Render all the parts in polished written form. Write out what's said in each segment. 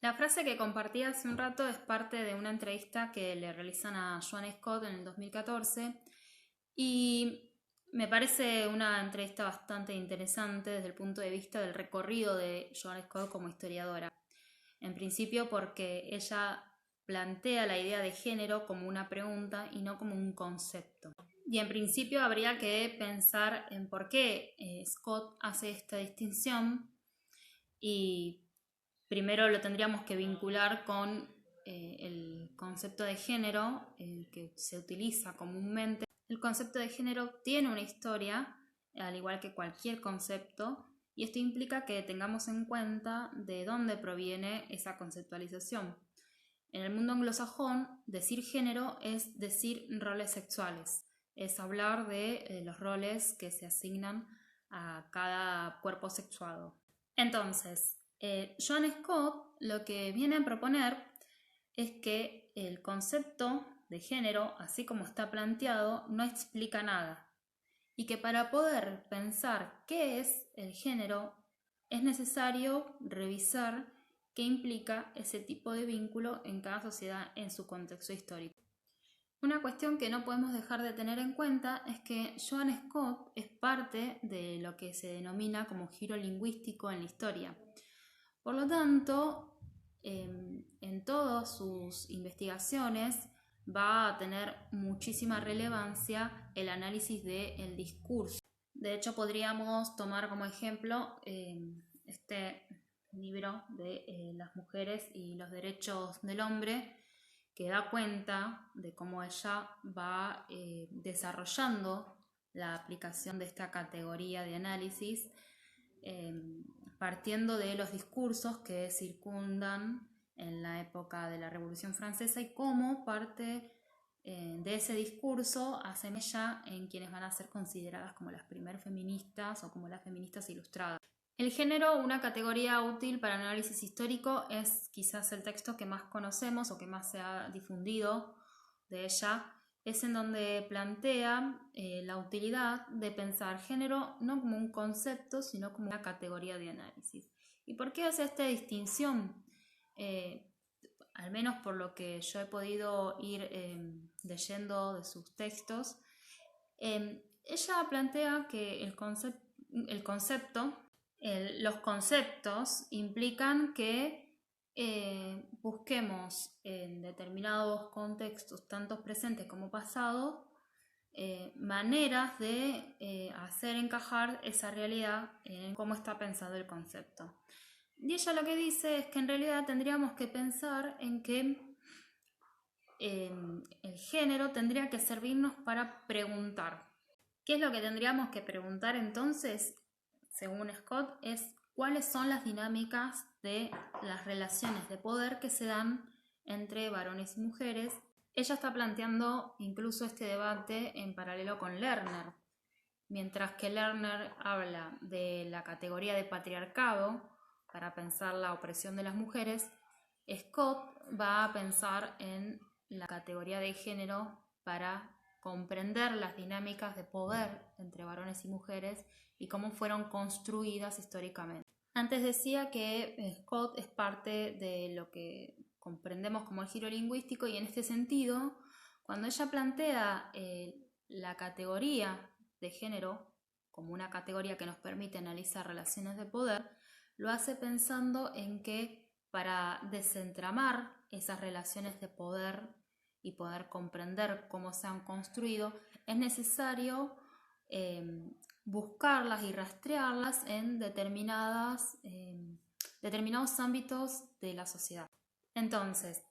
La frase que compartí hace un rato es parte de una entrevista que le realizan a Joan Scott en el 2014 y me parece una entrevista bastante interesante desde el punto de vista del recorrido de Joan Scott como historiadora. En principio porque ella plantea la idea de género como una pregunta y no como un concepto. Y en principio habría que pensar en por qué Scott hace esta distinción y primero lo tendríamos que vincular con el concepto de género que se utiliza comúnmente. El concepto de género tiene una historia, al igual que cualquier concepto, y esto implica que tengamos en cuenta de dónde proviene esa conceptualización. En el mundo anglosajón, decir género es decir roles sexuales, es hablar de los roles que se asignan a cada cuerpo sexuado. Entonces, Joan Scott lo que viene a proponer es que el concepto de género, así como está planteado, no explica nada y que para poder pensar qué es el género es necesario revisar qué implica ese tipo de vínculo en cada sociedad en su contexto histórico. Una cuestión que no podemos dejar de tener en cuenta es que Joan Scott es parte de lo que se denomina como giro lingüístico en la historia. Por lo tanto, en todas sus investigaciones va a tener muchísima relevancia el análisis del discurso. De hecho, podríamos tomar como ejemplo este libro de las mujeres y los derechos del hombre, que da cuenta de cómo ella va desarrollando la aplicación de esta categoría de análisis, partiendo de los discursos que circundan en la época de la Revolución Francesa y cómo parte de ese discurso asemella en quienes van a ser consideradas como las primeras feministas o como las feministas ilustradas. El género, una categoría útil para análisis histórico, es quizás el texto que más conocemos o que más se ha difundido de ella. Es en donde plantea la utilidad de pensar género no como un concepto, sino como una categoría de análisis. ¿Y por qué hace esta distinción? Al menos por lo que yo he podido ir leyendo de sus textos, ella plantea que los conceptos implican que busquemos en determinados contextos, tanto presentes como pasados, maneras de hacer encajar esa realidad en cómo está pensado el concepto. Y ella lo que dice es que en realidad tendríamos que pensar en que el género tendría que servirnos para preguntar. ¿Qué es lo que tendríamos que preguntar entonces, según Scott? Es cuáles son las dinámicas de las relaciones de poder que se dan entre varones y mujeres. Ella está planteando incluso este debate en paralelo con Lerner. Mientras que Lerner habla de la categoría de patriarcado para pensar la opresión de las mujeres, Scott va a pensar en la categoría de género para comprender las dinámicas de poder entre varones y mujeres y cómo fueron construidas históricamente. Antes decía que Scott es parte de lo que comprendemos como el giro lingüístico y en este sentido, cuando ella plantea la categoría de género como una categoría que nos permite analizar relaciones de poder, lo hace pensando en que para desentramar esas relaciones de poder y poder comprender cómo se han construido, es necesario buscarlas y rastrearlas en determinados ámbitos de la sociedad. Entonces,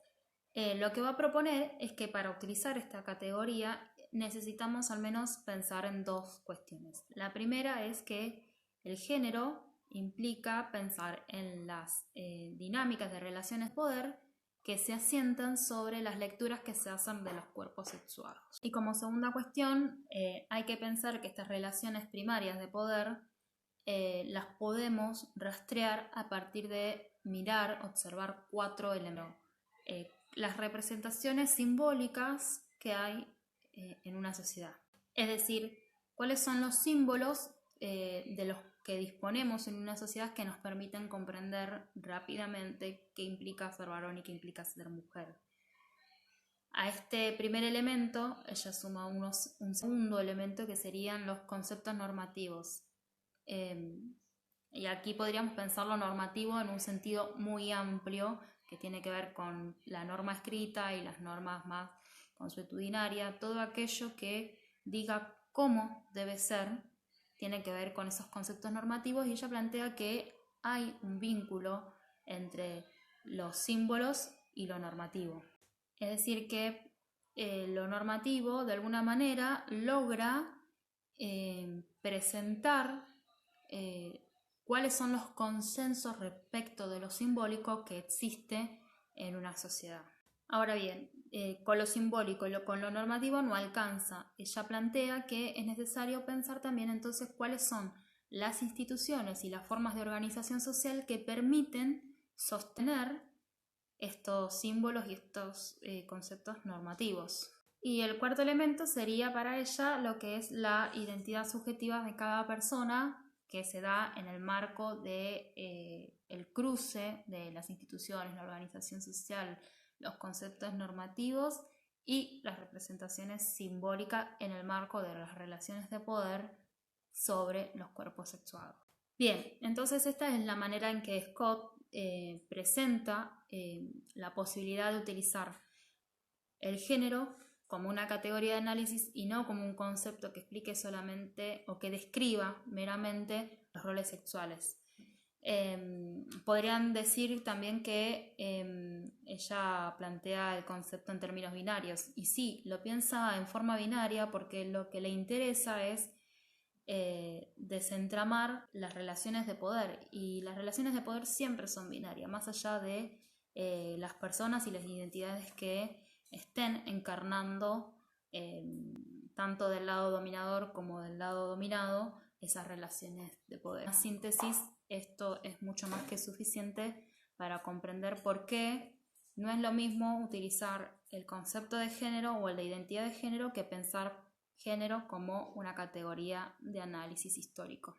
lo que va a proponer es que para utilizar esta categoría necesitamos al menos pensar en dos cuestiones. La primera es que el género implica pensar en las dinámicas de relaciones de poder que se asientan sobre las lecturas que se hacen de los cuerpos sexuados. Y como segunda cuestión, hay que pensar que estas relaciones primarias de poder las podemos rastrear a partir de mirar, observar 4 elementos. Las representaciones simbólicas que hay en una sociedad. Es decir, cuáles son los símbolos de los que disponemos en una sociedad que nos permiten comprender rápidamente qué implica ser varón y qué implica ser mujer. A este primer elemento ella suma un segundo elemento que serían los conceptos normativos. Y aquí podríamos pensar lo normativo en un sentido muy amplio que tiene que ver con la norma escrita y las normas más consuetudinarias, todo aquello que diga cómo debe ser tiene que ver con esos conceptos normativos, y ella plantea que hay un vínculo entre los símbolos y lo normativo. Es decir, que lo normativo de alguna manera logra presentar cuáles son los consensos respecto de lo simbólico que existe en una sociedad. Ahora bien, con lo simbólico y con lo normativo no alcanza. Ella plantea que es necesario pensar también entonces cuáles son las instituciones y las formas de organización social que permiten sostener estos símbolos y estos conceptos normativos. Y el cuarto elemento sería para ella lo que es la identidad subjetiva de cada persona, que se da en el marco de el cruce de las instituciones, la organización social, los conceptos normativos y las representaciones simbólicas en el marco de las relaciones de poder sobre los cuerpos sexuados. Bien, entonces esta es la manera en que Scott presenta la posibilidad de utilizar el género como una categoría de análisis y no como un concepto que explique solamente o que describa meramente los roles sexuales. Podrían decir también que ella plantea el concepto en términos binarios, y sí, lo piensa en forma binaria porque lo que le interesa es desentramar las relaciones de poder, y las relaciones de poder siempre son binarias, más allá de las personas y las identidades que estén encarnando tanto del lado dominador como del lado dominado esas relaciones de poder. En síntesis, esto es mucho más que suficiente para comprender por qué no es lo mismo utilizar el concepto de género o el de identidad de género que pensar género como una categoría de análisis histórico.